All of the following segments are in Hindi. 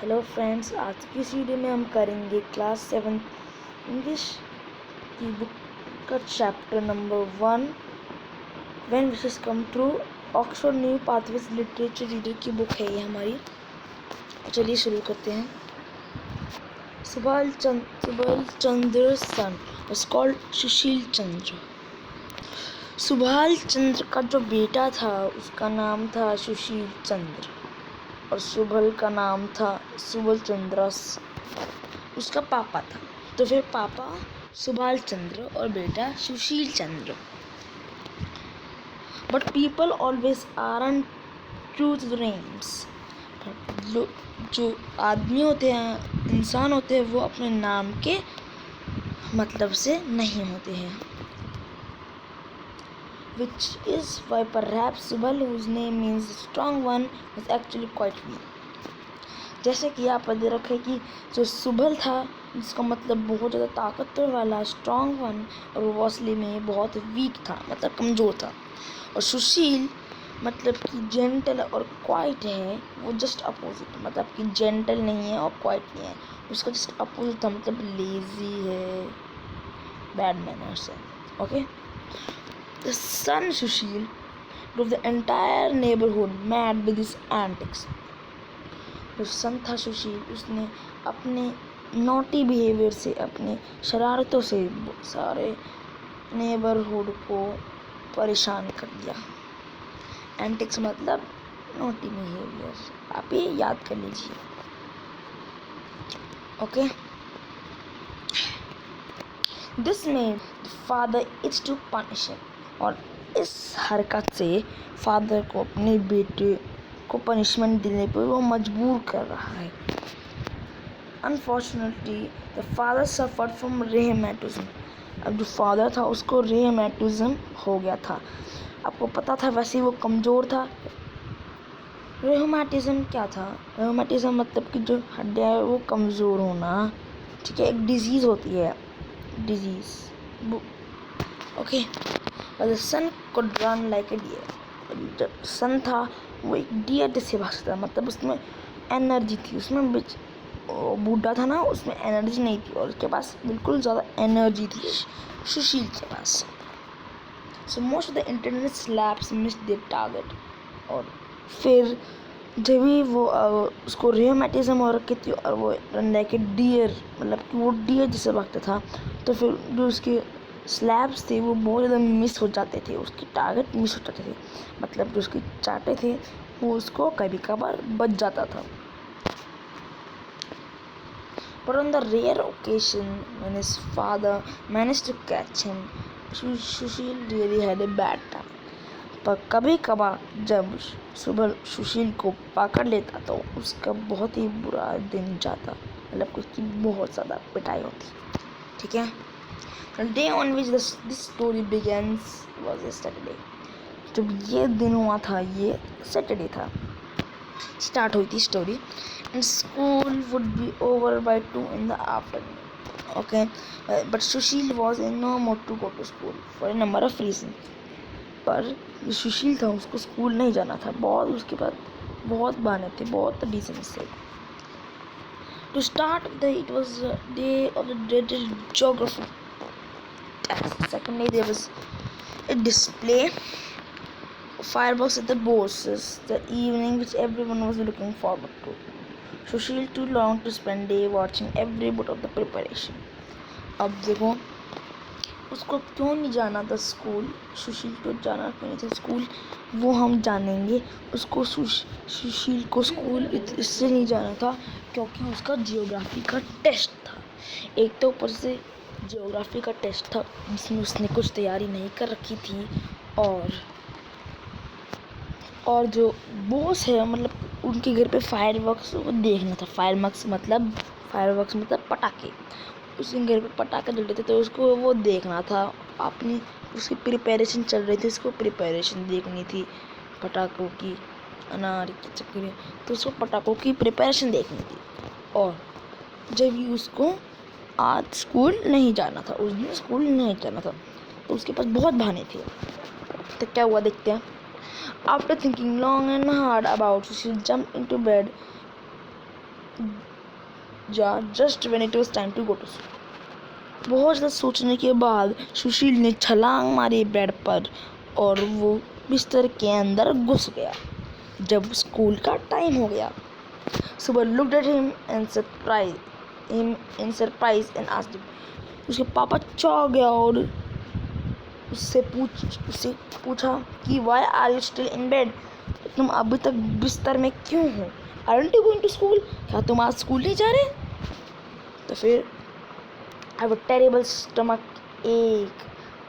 हेलो फ्रेंड्स, आज की इस वीडियो में हम करेंगे क्लास 7 इंग्लिश की बुक का chapter number 1 when wishes come true. Oxford new pathways literature reader की बुक है ये हमारी। चलिए शुरू करते हैं। सुभाष चंद्र सन वाज कॉल्ड सुशील चंद्र। सुभाष चंद्र का जो बेटा था उसका नाम था सुशील चंद्र और सुभल का नाम था सुबल चंद्र। उसका पापा था, तो फिर पापा सुभाष चंद्र और बेटा Sushil Chandra. But people always aren't true to the names. जो आदमी होते हैं, इंसान होते हैं, वो अपने नाम के मतलब से नहीं होते हैं। Which is why perhaps Subal, whose name means strong one, was actually quite weak. जैसे कि यहाँ पर दे रखा है कि जो सुबल था जिसका मतलब बहुत ज़्यादा ताकतवर वाला, स्ट्रॉन्ग वन, और वो असली में बहुत वीक था, मतलब कमज़ोर था। और सुशील मतलब कि जेंटल और क्वाइट है, वो जस्ट अपोजिट, मतलब कि जेंटल नहीं है और क्वाइट नहीं है, उसका जस्ट अपोजिट था, मतलब लेजी है, बैड मैनर्स है। Okay. The son Sushil drove the entire neighborhood mad with his antics. जो सन था सुशील, उसने अपने नॉटी बिहेवियर से, अपने शरारतों से सारे नेबरहुड को परेशान कर दिया। एंटिक्स मतलब नॉटी बिहेवियर, आप ये याद कर लीजिए। Okay. This made the father itch to punish him. और इस हरकत से फादर को अपने बेटे को पनिशमेंट देने पर वो मजबूर कर रहा है। Unfortunately the father suffered from rheumatism. अब जो फादर था उसको रेहमेटिज्म हो गया था। आपको पता था, वैसे वो कमज़ोर था। रेहमेटिज्म क्या था? रेहमेटिज्म मतलब कि जो हड्डियाँ है वो कमज़ोर होना, ठीक है, एक डिजीज़ होती है, डिजीज़। ओके। और सन could run like a deer. जब सन था वो एक डियर जैसे भागता था, मतलब उसमें एनर्जी थी, उसमें बूढ़ा था ना, उसमें एनर्जी नहीं थी, और उसके पास बिल्कुल ज़्यादा एनर्जी थी सुशील के पास। So most of the internet slaps missed their target. और फिर जब भी वो उसको रेहमेटिज्म हो रखी थी और वो रन लाइक ए डियर, मतलब कि वो डियर जैसे भागता था, तो फिर जो उसके स्लैब्स थे वो बहुत ज़्यादा मिस हो जाते थे, उसके टारगेट मिस हो जाते थे, मतलब जो उसके चाटे थे वो उसको कभी कभार बच जाता था। But on the rare occasion when his father managed to catch him, Sushil really had a bad time. पर कभी कभार जब सुबह सुशील को पकड़ लेता तो उसका बहुत ही बुरा दिन जाता, मतलब उसकी बहुत ज़्यादा पिटाई होती, ठीक है। The day on which this story begins was a Saturday. जब ये दिन हुआ था, ये सैटरडे था, स्टार्ट हुई थी story. And school would be over by 2 in the afternoon. Okay, but Sushil was in no mood to go to school for a number of reasons. पर जो सुशील था उसको स्कूल नहीं जाना था, बहुत उसके पास बहुत बहाने थे, बहुत रीजंस थे। To start with, it was the day of the dreaded geography. Secondly, there was a display of fireworks at the Bosses, the evening which everyone was looking forward to. Sushil too longed to spend day watching every bit of the preparation. अब देखो, उसको क्यों नहीं जाना था स्कूल, सुशील को जाना क्यों नहीं था स्कूल, वो हम जानेंगे। उसको सुशील को स्कूल इससे नहीं जाना था क्योंकि उसका जियोग्राफी का टेस्ट था। एक तो ऊपर से जियोग्राफी का टेस्ट था जिसमें उसने कुछ तैयारी नहीं कर रखी थी, और जो बॉस है, मतलब उनके घर पे फायरवर्क्स वो देखना था। फायरवर्क्स मतलब पटाखे, उसके घर पे पटाखे जल रहे थे तो उसको वो देखना था। अपनी उसकी प्रिपरेशन चल रही थी, उसको प्रिपरेशन देखनी थी पटाखों की, अनार की चक्री, तो उसको पटाखों की प्रिपरेशन देखनी थी। और जब भी उसको आज स्कूल नहीं जाना था, उस दिन स्कूल नहीं जाना था, तो उसके पास बहुत बहाने थे। तो क्या हुआ देखते हैं। After thinking long and hard about it, she jumped into bed जा just when it was time to go to school. बहुत ज़्यादा सोचने के बाद सुशील ने छलांग मारी बेड पर और वो बिस्तर के अंदर घुस गया। जब स्कूल का टाइम हो गया, सुबह looked at him in surprise and asked him. उसके पापा चौंक गया और उससे पूछा कि why are you still in bed? तुम अभी तक बिस्तर में क्यों हो? Aren't you going to school? क्या तुम आज स्कूल नहीं जा रहे? तो फिर I have a terrible stomach ache,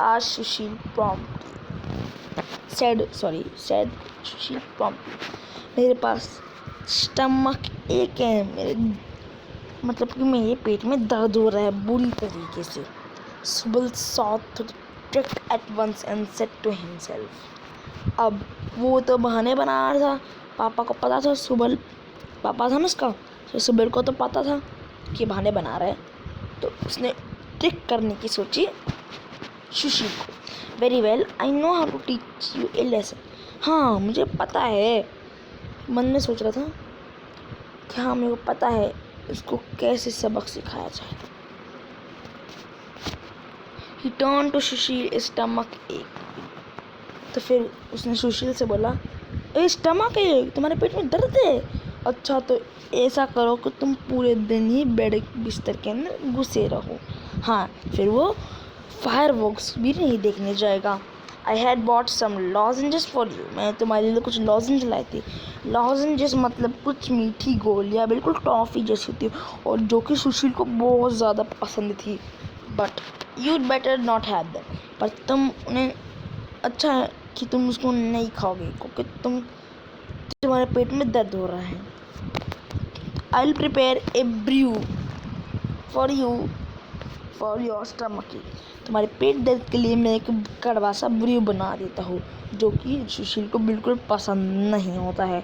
asked Sushil promptly. Said Sushil promptly. मेरे पास स्टमक एक है, मेरे मतलब कि मेरे पेट में दर्द हो रहा है बुरी तरीके से। Subal saw through the trick at once and said to himself. अब वो तो बहाने बना रहा था, पापा को पता था, सुबल पापा था ना उसका, तो सुबल को तो पता था कि बहाने बना रहा है, तो उसने ट्रिक करने की सोची सुशील को। Very well, I know how to teach you a lesson. हाँ, मुझे पता है, मन में सोच रहा था कि हाँ मेरे को पता है इसको कैसे सबक सिखाया जाए। He turn to Sushil stomach ache. तो फिर उसने सुशील से बोला, ए स्टमक एक, तुम्हारे पेट में दर्द है? अच्छा, तो ऐसा करो कि तुम पूरे दिन ही बेड बिस्तर के अंदर घुसे रहो। हाँ, फिर वो फायरवर्क्स भी नहीं देखने जाएगा। I had bought some lozenges for you. मैं तुम्हारे लिए कुछ लॉजेंज लाई थी। लॉजेंजेस मतलब कुछ मीठी गोलियाँ, बिल्कुल टॉफ़ी जैसी होती, और जो कि सुशील को बहुत ज़्यादा पसंद थी। But you'd better not have them. पर तुम उन्हें, अच्छा है कि तुम उसको नहीं खाओगे क्योंकि तुम्हारे पेट में दर्द हो रहा है। I will prepare a brew for your stomach. तुम्हारे पेट दर्द के लिए मैं एक कड़वा सा ब्रू बना देता हूँ, जो कि सुशील को बिल्कुल पसंद नहीं होता है,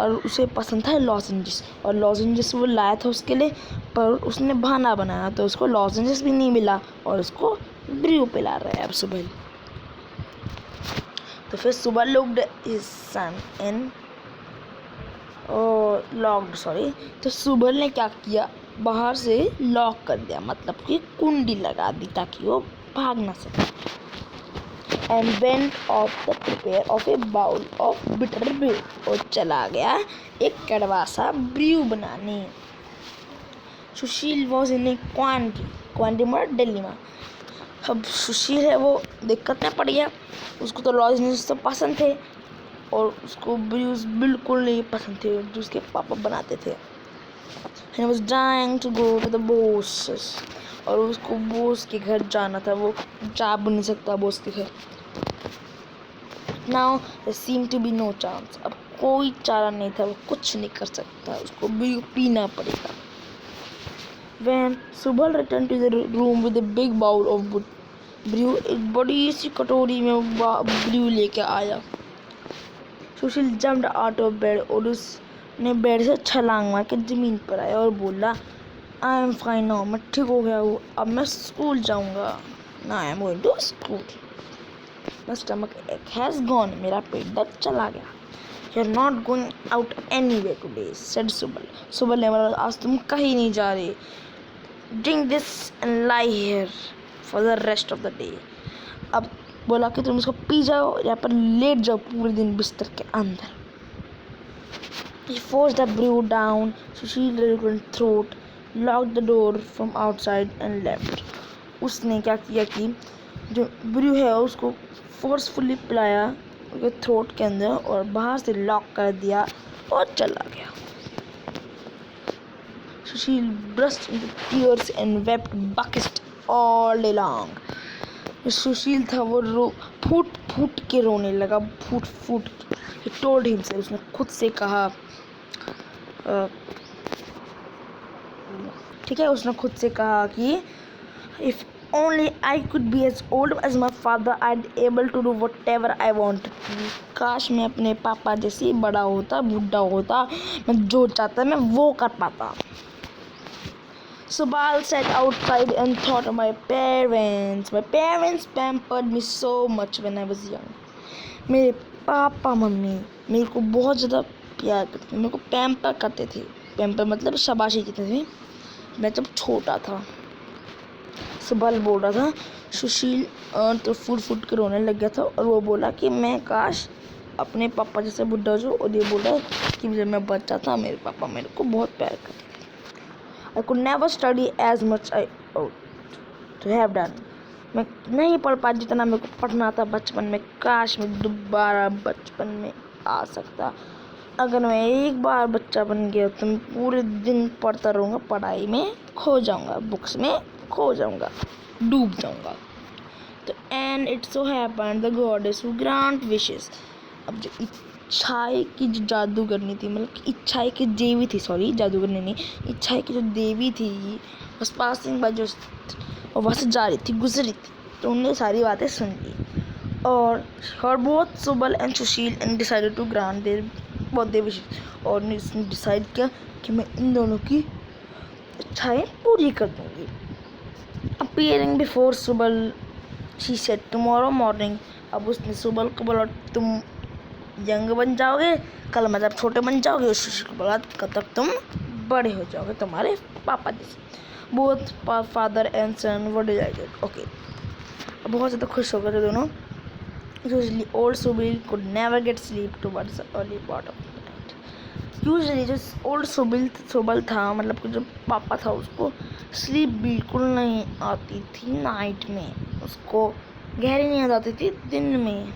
और उसे पसंद था लॉजेंजेस, और लॉजेंजेस वो लाया था उसके लिए, पर उसने बहाना बनाया तो उसको लॉजेंजेस भी नहीं मिला और उसको ब्रू पिला रहा है अब सुबह। तो फिर सुबह लुक्ड हिज सन इन तो सुबल ने क्या किया, बाहर से लॉक कर दिया, मतलब कि कुंडी लगा दी ताकि वो भाग ना सके। And went off the prepare of a bowl of bitter brew, और चला गया एक कड़वा सा ब्रू बनाने। सुशील वॉज इन ए क्वांटी मतलब दिल्ली में। अब सुशील है वो दिक्कत में पड़ गया, उसको तो लॉजेंजेस तो पसंद थे और उसको ब्रूज बिल्कुल नहीं पसंद थे जो उसके पापा बनाते थे। He was dying to go to the boss, और उसको बॉस के घर जाना था, वो जा भी नहीं सकता बॉस के घर। Now there seemed to be no chance. अब कोई चारा नहीं था, वो कुछ नहीं कर सकता, उसको ब्रू पीना पड़ेगा। When Subal returned to the room with a big bowl of brew, एक बड़ी सी कटोरी में ब्रू लेके आया। सुशील जम्प्ड आउट ऑफ बेड, और उसने बेड से छलांग मार के ज़मीन पर आया और बोला, आई एम फाइन नाउ, मैं ठीक हो गया हूँ, अब मैं स्कूल जाऊँगा। ना I am going to school, my stomach ache has gone, मेरा पेट दर्द चला गया। You are not going out any way today, said Subal. Subal ने बोला, आज तुम कहीं नहीं जा रहे। Drink this and lie here for the rest of the day. अब बोला कि तुम इसको पी जाओ, यहाँ पर लेट जाओ पूरे दिन बिस्तर के अंदर। He forced the brew down Sushil's throat, locked the door from outside and left. उसने क्या किया कि जो ब्रू है उसको फोर्सफुली पिलाया उसके थ्रोट के अंदर और बाहर से लॉक कर दिया और चला गया। Sushil burst into tears and wept buckets all day long. सुशील था वो फूट फूट के रोने लगा, फूट। He told himself, उसने खुद से कहा, ठीक है, उसने खुद से कहा कि if only I could be as old as my father, I'd able to do whatever I want. काश मैं अपने पापा जैसे बड़ा होता, बूढ़ा होता, मैं जो चाहता मैं वो कर पाता। Subal sat outside and thought of my parents. My parents pampered me so much when I was young. मेरे पापा मम्मी मेरे को बहुत ज़्यादा प्यार करते, मेरे को पैम्पर करते थे पैम्पर मतलब शाबाशी की थी। मैं जब छोटा था, सुबल बोल रहा था सुशील तो फुट फुट के रोने लग गया था और वो बोला कि मैं काश अपने पापा जैसे बुढ़ा हो जाऊँ। और ये बोला कि जब मैं बच्चा था मेरे पापा मेरे को बहुत प्यार करते थे। I could never study as much I to have done. मैं नहीं पढ़ पाई जितना मेरे को पढ़ना था बचपन में। काश मैं दोबारा बचपन में आ सकता। अगर मैं एक बार बच्चा बन गया तो मैं पूरे दिन पढ़ता रहूँगा, पढ़ाई में खो जाऊँगा, बुक्स में खो जाऊँगा, डूब जाऊँगा। तो and it so happened the goddess who grant wishes. अब जो इच्छाएं की जो जादूगरनी थी, मतलब इच्छाएं की देवी थी, सॉरी जादूगरनी नहीं, इच्छाएं की जो देवी थी बस पासिंग बाय, जो और वहाँ से जा रही थी, गुजरी थी, तो उन्होंने सारी बातें सुन ली। और हर both Subal and Sushil and decided to grant their both their wishes. और उसने डिसाइड किया कि मैं इन दोनों की इच्छाएं पूरी कर दूंगी। Appearing before Subal she said tomorrow morning. अब उसने सुबल को बोला तुम यंग बन जाओगे कल, मतलब छोटे बन जाओगे, और सुशील को बोला कब तक तुम बड़े हो जाओगे तुम्हारे पापा जैसे। Both father and son were delighted. Okay, बहुत ज़्यादा खुश हो गए थे दोनों। Usually old Subil could never get sleep towards early part of the night. Usually जो ओल्ड सुबल था, मतलब कि जो पापा था, उसको स्लीप बिल्कुल नहीं आती थी नाइट में, उसको गहरी नींद आती थी दिन में।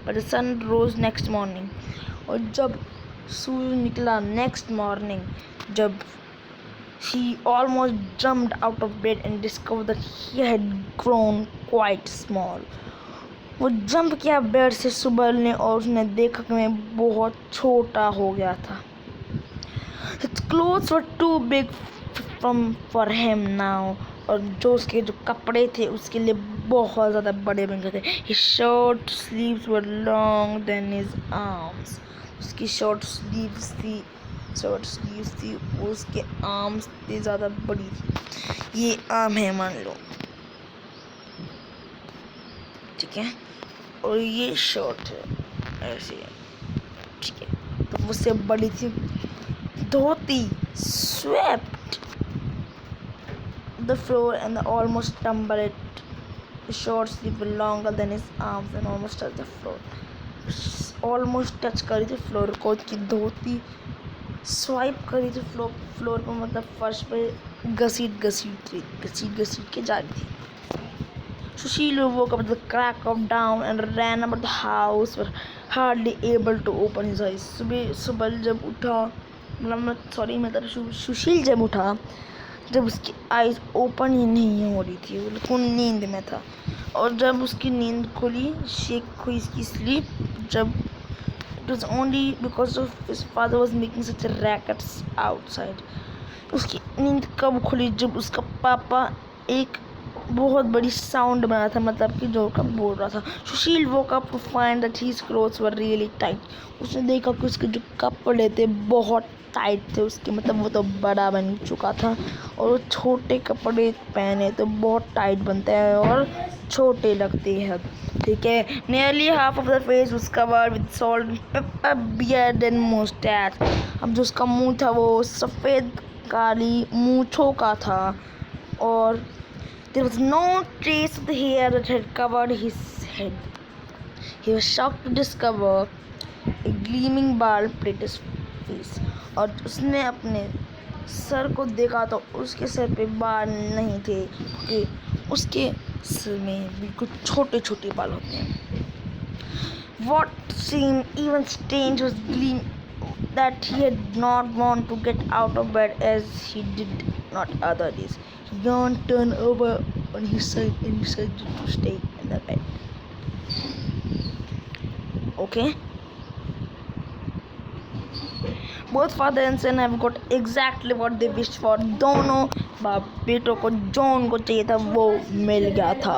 But the sun rose next morning. और जब सूर्य निकला नेक्स्ट मॉर्निंग, जब he almost jumped out of bed and discovered that he had grown quite small. वो जंप किया बेड से सुबह ने और उसने देखा कि मैं बहुत छोटा हो गया था। His clothes were too big for him now. और जो उसके जो कपड़े थे उसके लिए बहुत ज़्यादा बड़े बन गए थे। His short sleeves were longer than his arms. उसकी शॉर्ट स्लीव्स थी, उसके आर्म्स से ज़्यादा बड़ी थी। ये आर्म है मान लो, ठीक है, और ये शॉर्ट है ऐसे, ठीक है, तो मुझसे बड़ी थी। धोती swept the floor and almost tumbled it. His short sleeves were longer than his arms and almost touched the floor. Almost touch करी थी फ्लोर को, उसकी धोती स्वाइप करी थी फ्लोर पर, मतलब फर्श पे घसीट के जा रही थी। Sushil woke up at the crack of dawn and ran about the house, but hardly able to open his eyes. सुबह जब उठा, मतलब सुशील जब उठा, जब उसकी आइज ओपन ही नहीं हो रही थी, बिल्कुल नींद में था। और जब उसकी नींद खुली, शेक हुई इसकी स्लीप, जब it was only because of his father was making such a racket outside. उसकी नींद कब खुली? जब उसका पापा एक बहुत बड़ी साउंड बना था, मतलब कि जोर का बोल रहा था। सुशील woke up to find that his clothes were really tight. उसने देखा कि उसके जो कपड़े थे बहुत टाइट थे उसके, मतलब वो तो बड़ा बन चुका था और वो छोटे कपड़े पहने तो बहुत टाइट बनते हैं और छोटे लगते हैं, ठीक है। Nearly half of the face was covered with salt and pepper, beard and mustache. अब जो उसका मुंह था वो सफ़ेद काली मूंछों का था और there was no trace of the hair that had covered his head. He was shocked to discover a gleaming bald plate his face. और उसने अपने सर को देखा तो उसके सर पे बाल नहीं थे, क्योंकि उसके सर में बिल्कुल छोटे छोटे बाल होते हैं। What seemed even strange was gleam that he had not want to get out of bed as he did not other days. He yawned, turned over on his side and decided to stay in the bed. Okay? Both father and son have got exactly what they wished for. दोनों बाप बेटों को जो उनको चाहिए था वो मिल गया था।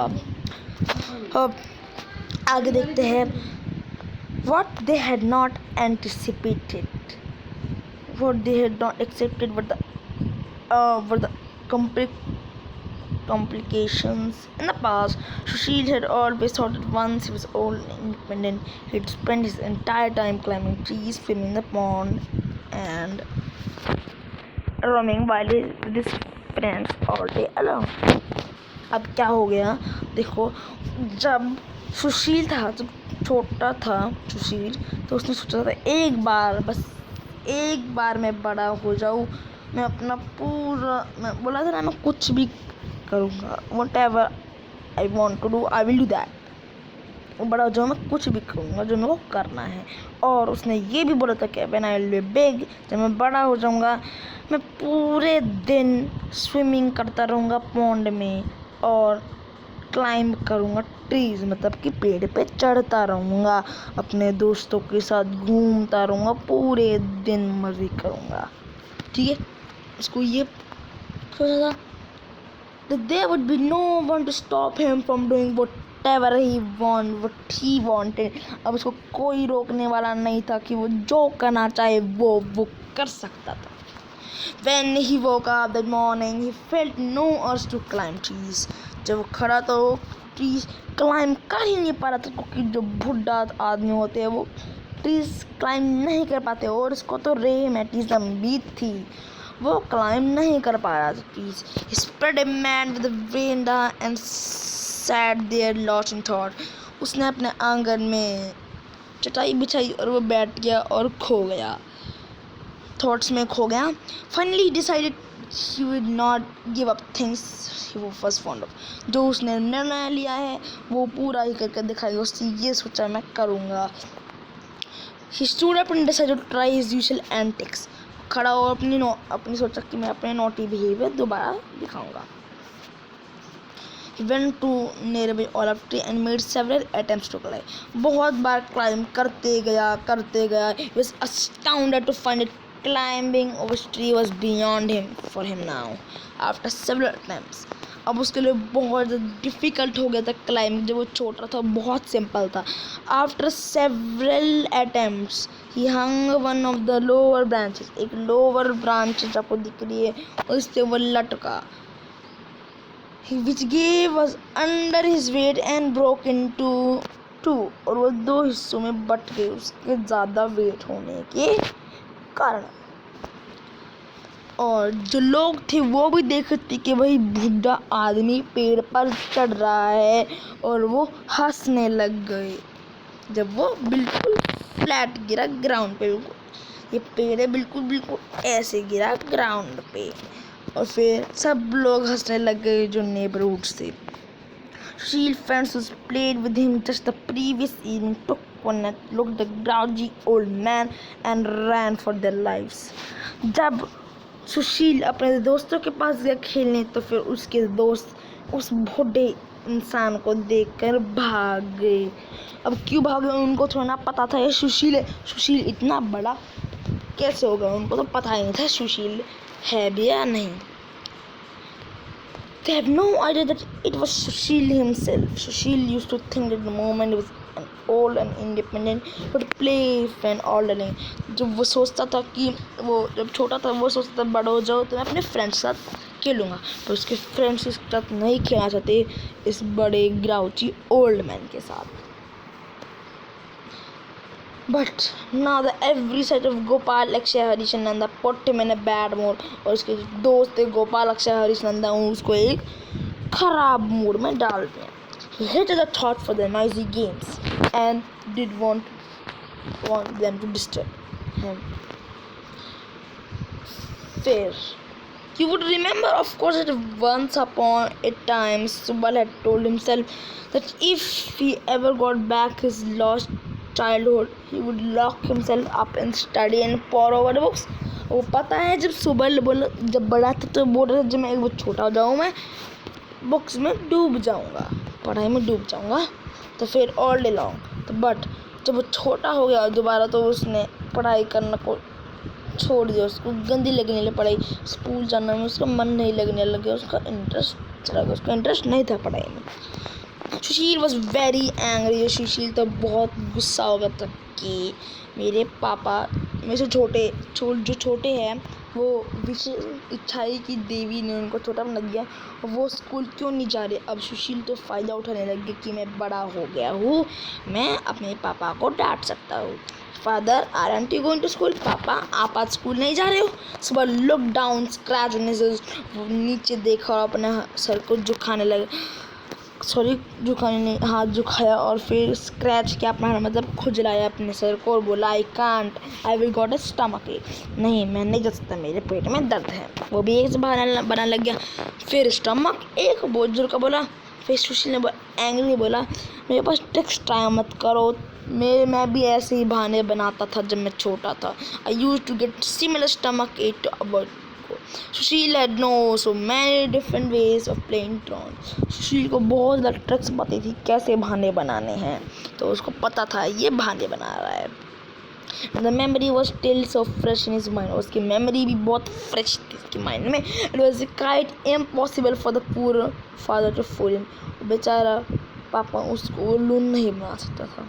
अब आगे देखते हैं what they had not anticipated, what they had not accepted were the complications. In the past, Sushil had always thought that once he was old and independent, he'd spend his entire time climbing trees, swimming in the pond, and roaming while with his friends all day alone. अब क्या हो गया देखो, जब सुशील था, जब छोटा था सुशील, तो उसने सोचा था एक बार, बस एक बार मैं बड़ा हो जाऊँ, मैं अपना पूरा, मैं बोला था ना मैं कुछ भी करूँगा, whatever I want to do I will do that. वो बड़ा हो जाऊँ मैं कुछ भी करूँगा जो मेरे को करना है. और उसने ये भी बोला था कि when I will be big, जब मैं बड़ा हो जाऊँगा मैं पूरे दिन स्विमिंग करता रहूँगा पॉन्ड में और क्लाइंब करूँगा ट्रीज, मतलब कि पेड़ पे चढ़ता रहूँगा, अपने दोस्तों के साथ घूमता रहूँगा, पूरे दिन मज़े करूँगा. ठीक है, उसको ये सोचा था that there would be no one to stop him from doing whatever what he wanted. अब उसको कोई रोकने वाला नहीं था कि वो जो करना चाहे वो कर सकता था. When he woke up that morning, he felt no urge to climb trees. जब वो खड़ा तो वो ट्रीज क्लाइंब कर ही नहीं पा रहा था, क्योंकि जो बुढ़ा आदमी होते हैं वो ट्रीज क्लाइंब नहीं कर पाते, और उसको तो रेमेटिज्म भी थी, वो क्लाइंब नहीं कर पा रहा था trees. He spread a mat with a veranda and sat there lost in thought. उसने अपने आंगन में चटाई बिछाई और वो बैठ गया और खो गया, थॉट्स में खो गया. Finally he decided he would not give up things he was fond of. जो उसने निर्णय लिया है वो पूरा ही करके दिखाएगा. उसने ये सोचा मैं करूँगा. He stood up and decided to try his usual antics. खड़ा हो अपनी सोचा कि मैं अपने नोटी बिहेवियर दोबारा दिखाऊंगा. He went to nearby olive tree and made several attempts to climb. बहुत बार क्लाइंब करते गया. He was astounded to find it climbing over tree was beyond him for him now. After several attempts, अब उसके लिए बहुत डिफ़िकल्ट हो गया था क्लाइंब. जब वो छोटा था बहुत सिंपल था. After several attempts he hung one of the lower branches. एक लोअर ब्रांच आपको दिख रही है, उससे वो लटका. Which gave was under his weight and broke into two. और वो दो हिस्सों में बट गए उसके ज़्यादा वेट होने के कारण. और जो लोग थे वो भी देखते कि भाई बूढ़ा आदमी पेड़ पर चढ़ रहा है, और वो हंसने लग गए जब वो बिल्कुल फ्लैट गिरा ग्राउंड पे. बिल्कुल ये पेड़ है, बिल्कुल ऐसे गिरा ग्राउंड पे, और फिर सब लोग हंसने लग गए जो नेबरहुड से. Sushil friends who played with him just the previous evening took one and looked at the grouchy old man and ran for their lives. जब सुशील अपने दोस्तों के पास गया खेलने, तो फिर उसके दोस्त उस बूढ़े इंसान को देखकर भाग गए. अब क्यों भागे उनको थोड़ा ना पता था ये सुशील है. सुशील इतना बड़ा कैसे होगा, उनको तो पता ही नहीं था सुशील है भी या नहीं. They have no idea that it was Sushil himself. Sushil used to think that the moment he was an old and independent, he would play with an elderly. जब वो सोचता था कि वो जब छोटा था वो सोचता था बड़ा हो जाओ तो मैं अपने फ्रेंड्स के साथ खेलूँगा, पर उसके फ्रेंड्स के साथ नहीं खेलना चाहते इस बड़े ग्राउची ओल्ड मैन के साथ. But now the every sight of Gopal, Akshay, Harish and Nanda put him in a bad mood. और उसके दोस्त थे गोपाल, अक्षय, हरीश, नंदा, उसको एक खराब मूड में डाल दिया. He hated the thought for the noisy games and did want them to disturb him. Fair. You would remember, of course, that once upon a time Subal had told himself that if he ever got back his lost childhood, he would lock himself up and study and pore over books. वो पता है जब सुबह जब बड़ा था तो बोल रहा था जब मैं एक बार छोटा हो जाऊँ मैं बुक्स में डूब जाऊँगा, पढ़ाई में डूब जाऊँगा, तो फिर ऑल डे लॉन्ग. तो बट जब वो छोटा हो गया दोबारा तो उसने पढ़ाई करना को छोड़ दिया. उसको गंदी लगने लगी पढ़ाई, स्कूल जाना में उसका मन नहीं लगने लग गया, उसका इंटरेस्ट नहीं था पढ़ाई में. सुशील वॉज वेरी एंग्री. सुशील तो बहुत गुस्सा हो गया था कि मेरे पापा मेरे से जो छोटे हैं वो विशेष इच्छाई की देवी ने उनको छोटा बना दिया, और वो स्कूल क्यों नहीं जा रहे. अब सुशील तो फ़ायदा उठाने लग गया कि मैं बड़ा हो गया हूँ, मैं अपने पापा को डांट सकता हूँ. Father aren't you going to school? पापा आप आज स्कूल नहीं जा रहे हो? सुबह लुक डाउन स्क्रैच, नीचे देखा और अपने सर को झुकाने लगे, सॉरी झुकाने नहीं, हाथ झुकाया और फिर स्क्रैच किया अपना, मतलब खुजलाया अपने सर को और बोला I can't, I will got a stomach एक, नहीं मैं नहीं जा सकता, मेरे पेट में दर्द है। वो भी एक से बनाने लग गया। फिर स्टमक एक बुजुर्ग का बोला। फिर सुशील ने एंग्री बोला मेरे पास ट्रिक्स ट्राई मत करो, मैं भी ऐसे ही बहाने बनाता था जब मैं छोटा था। I used to get similar stomach ache to avoid. Sushil had no so many different ways of playing Tron। Sushil को बहुत ज़्यादा ट्रिक्स पता थी कैसे बहाने बनाने हैं, तो उसको पता था ये बहाने बना रहा है। The memory was still so fresh in his mind। उसकी मेमोरी भी बहुत फ्रेश थी उसके माइंड में। It was quite impossible for the poor father to fool him। बेचारा पापा उसको उल्लू नहीं बना सकता था।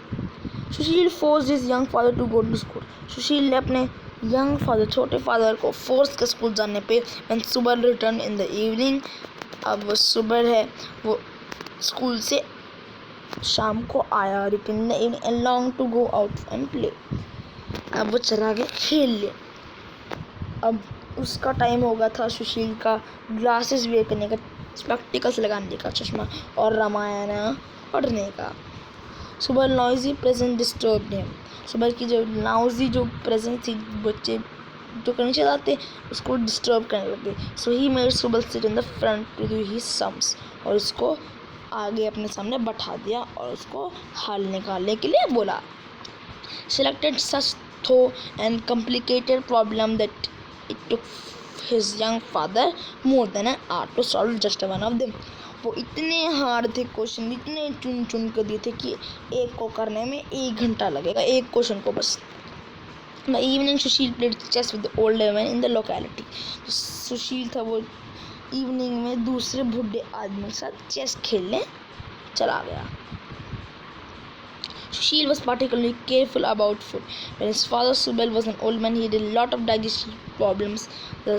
सुशील forced his young father to go to school। सुशील ने अपने यंग फादर, छोटे फादर को फोर्स कर स्कूल जाने पे। when सुबह रिटर्न इन द इवनिंग, अब वो सुबह है, वो स्कूल से शाम को आया, return in the evening and long to go out and play. अब वो चला गया खेल ले। अब उसका टाइम हो गया था सुशील का ग्लासेस वेयर करने का, स्पेक्टिकल्स लगाने का, चश्मा, और रामायण पढ़ने का। सुबह नॉइजी प्रेजेंट डिस्टर्ब हिम। सुबह की जो नाउजी जो प्रेजेंट थी, बच्चे जो करने जाते उसको डिस्टर्ब करने लगे। So he made Subal sit in the front to do his sums. और उसको आगे अपने सामने बैठा दिया और उसको हल निकालने के लिए बोला। Selected such thorough and complicated problem that it took his young father more than an hour to solve just one of them। वो इतने हार्ड थे क्वेश्चन, इतने चुन चुन कर दिए थे कि एक को करने में 1 घंटा लगेगा, एक क्वेश्चन को बस। The evening Sushil played chess with the old man in the locality. Sushil था वो इवनिंग में दूसरे बूढ़े आदमी के साथ चेस खेलने चला गया। Sushil was particularly careful about food. When his father Subal was an old man, he had a lot of digestive problems. The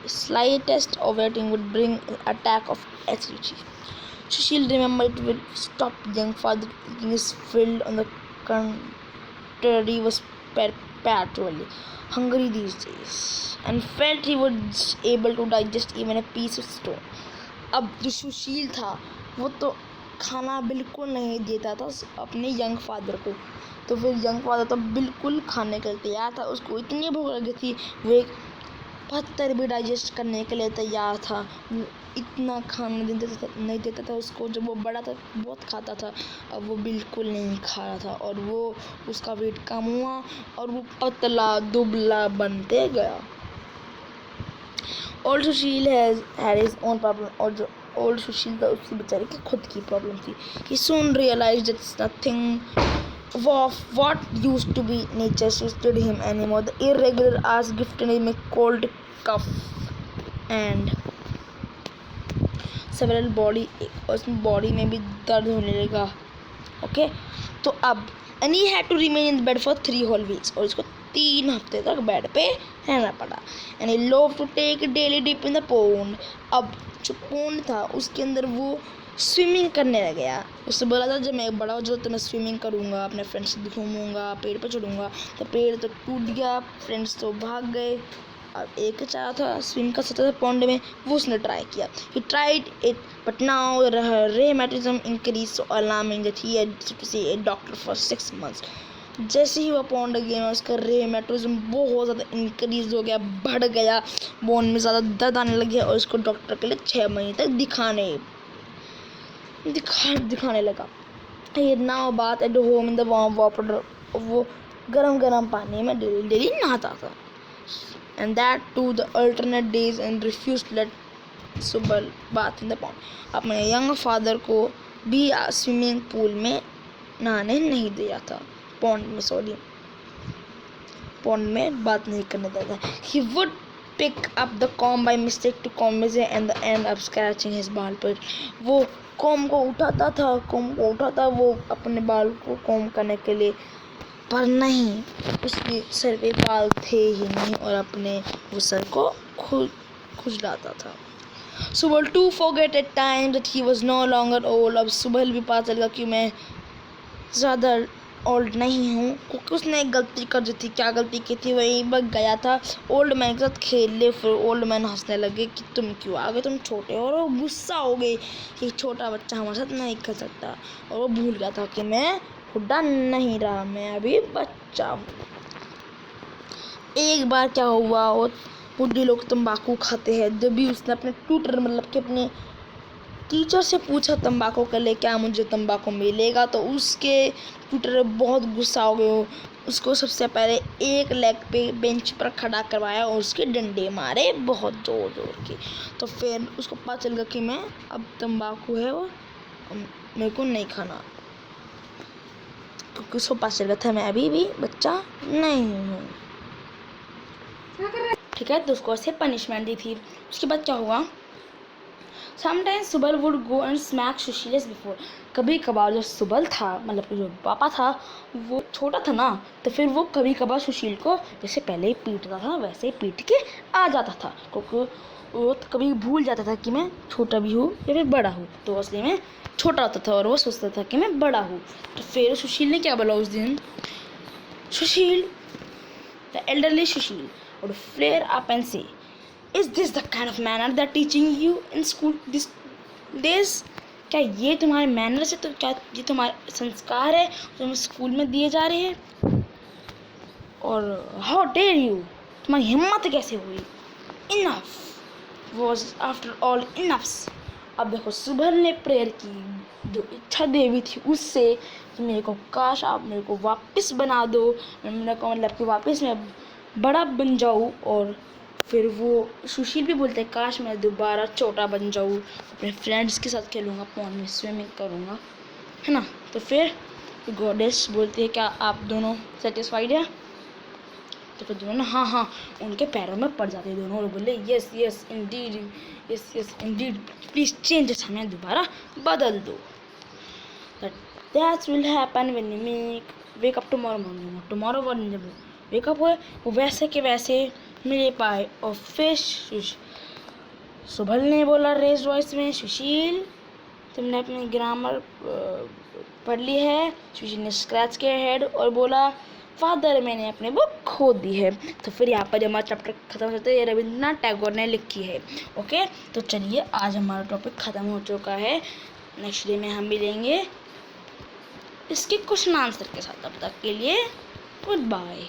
slightest overeating would bring an attack of acidity. Sushil remembered would stop young father eating his fill. On the contrary, was perpetually hungry these days and felt he was able to digest even a piece of stone। अब जो सुशील था वो तो खाना बिल्कुल नहीं देता था अपने यंग फादर को, तो फिर यंग फादर तो बिल्कुल खाने के लिए तैयार था। उसको इतनी भूख लगी थी, वो एक पत्थर भी डाइजेस्ट करने के लिए तैयार था। वो इतना खाना नहीं देता था उसको। जब वो बड़ा था बहुत खाता था, अब वो बिल्कुल नहीं खा रहा था और वो उसका वेट कम हुआ और वो पतला दुबला बनते गया। Old Sushil had his own problem। और जो ओल्ड सुशील था उसकी बेचारे की खुद की प्रॉब्लम थी। He soon realized that nothing of what used to be nature suited him anymore। The irregular hours gifted him a cold cough and several body ache। और उसमें बॉडी में भी दर्द होने लगा। ओके, तो अब and he had to remain in bed for 3 whole weeks। और इसको 3 हफ्ते तक बेड पे रहना पड़ा। and he loved to take a daily dip in the pond। अब जो पोंड था उसके अंदर वो स्विमिंग करने लग गया। उससे बोला था जब मैं बड़ा हो जाऊँ तो मैं स्विमिंग करूँगा, अपने फ्रेंड्स से घूमूंगा, पेड़ पर चढ़ूँगा। तो पेड़ तो टूट गया, फ्रेंड्स तो भाग गए। अब एक चाह था स्विम कर सकता था पॉन्ड में, वो उसने ट्राई किया। He tried it but now rheumatism increased so alarming that he had to see a doctor for 6 months। जैसे ही वो पॉन्ड गया उसका रेमेटोज्म बहुत ज़्यादा इंक्रीज हो गया, बढ़ गया, बोन में ज़्यादा दर्द आने लग गया और उसको डॉक्टर के लिए 6 महीने तक दिखाने लगा। ये नाव बात at home in the warm water. वो गरम पानी में डेली नहाता था। And that to the alternate days and refuse let Subal bath in the pond. अपने यंग फादर को भी स्विमिंग पूल में नहाने नहीं दिया था, पॉन्ड में बात नहीं करने देता। He would pick up the comb by mistake to comb his hair and end up scratching his bald pit। वो कॉम को उठाता वो अपने बाल को कॉम करने के लिए, पर नहीं, उसके सर पे बाल थे ही नहीं और अपने वो सर को खुजलाता था। Subal too forget at times that he was no longer old। अब सुबह भी पता चल गया कि मैं ज़्यादा ओल्ड नहीं हूँ, क्योंकि उसने एक गलती कर दी थी। क्या गलती की थी? वही बग गया था ओल्ड मैन के साथ खेलने। फिर ओल्ड मैन हंसने लगे कि तुम क्यों आ गए, तुम छोटे हो। और वो गुस्सा हो गई कि छोटा बच्चा हमारे साथ नहीं कर सकता। और वो भूल गया था कि मैं बुढ़ा नहीं रहा, मैं अभी बच्चा हूँ। एक बार क्या हुआ, वो बुढ़े लोग तंबाकू खाते हैं। जब भी उसने अपने ट्यूटर मतलब कि अपने टीचर से पूछा तंबाकू के लिए क्या मुझे तंबाकू मिलेगा, तो उसके ट्यूटर बहुत गुस्सा हो गए। उसको सबसे पहले एक लेग पे बेंच पर खड़ा करवाया और उसके डंडे मारे बहुत ज़ोर ज़ोर के। तो फिर उसको पता चल गया कि मैं अब तंबाकू है वो मेरे को नहीं खाना, क्योंकि उसको पता चल गया था मैं अभी भी बच्चा नहीं हूँ। ठीक है, तो उसको ऐसे पनिशमेंट दी थी। उसके बाद क्या हुआ, sometimes Subal would go and smack Sushil before. कभी कभार जो सुबल था, मतलब जो पापा था, वो छोटा था ना, तो फिर वो कभी कभार सुशील को जैसे पहले ही पीटता था वैसे ही पीट के आ जाता था, क्योंकि वो तो कभी भूल जाता था कि मैं छोटा भी हूँ या फिर बड़ा हूँ। तो असली में छोटा होता था और वो सोचता था कि मैं बड़ा हूँ। तो फिर सुशील ने क्या बोला उस दिन, Sushil, the elderly Sushil would flare up and say, Is this the kind of manner they're teaching you in school these days? क्या ये तुम्हारे मैनर्स है? तो क्या ये तुम्हारे संस्कार है जो तुम्हें स्कूल में दिए जा रहे हैं? और हाउ डेयर यू, तुम्हारी हिम्मत कैसे हुई? Enough was after all enoughs. अब देखो सुबह ने प्रेयर की, जो इच्छा देवी थी उससे कि मेरे को काश आप मेरे को वापस बना दो, मेरे को मतलब कि वापस मैं बड़ा बन जाऊँ। और फिर वो सुशील भी बोलते हैं काश मैं दोबारा छोटा बन जाऊँ, अपने फ्रेंड्स के साथ खेलूँगा, पॉन्ड में स्विमिंग करूँगा, है ना। तो फिर गॉडेस बोलती है क्या आप दोनों सेटिस्फाइड है? तो फिर दोनों हाँ हाँ उनके पैरों में पड़ जाते हैं दोनों, और बोले yes yes Indeed, yes yes Indeed, please change, हमें दोबारा बदल दो। That will happen when you wake up tomorrow morning. Tomorrow morning जब वेकअप हुए वो वैसे के वैसे मिले पाए। और फिर सुबल ने बोला रेज वॉइस में, सुशील तुमने अपनी ग्रामर पढ़ ली है? सुशील ने स्क्रैच किया हेड और बोला फादर मैंने अपनी बुक खो दी है। तो फिर यहाँ पर हमारा चैप्टर खत्म होता है, ये रविंद्रनाथ टैगोर ने लिखी है। ओके, तो चलिए आज हमारा टॉपिक ख़त्म हो चुका है। नेक्स्ट डे में हम मिलेंगे इसके क्वेश्चन आंसर के साथ। तब तक के लिए गुड बाय।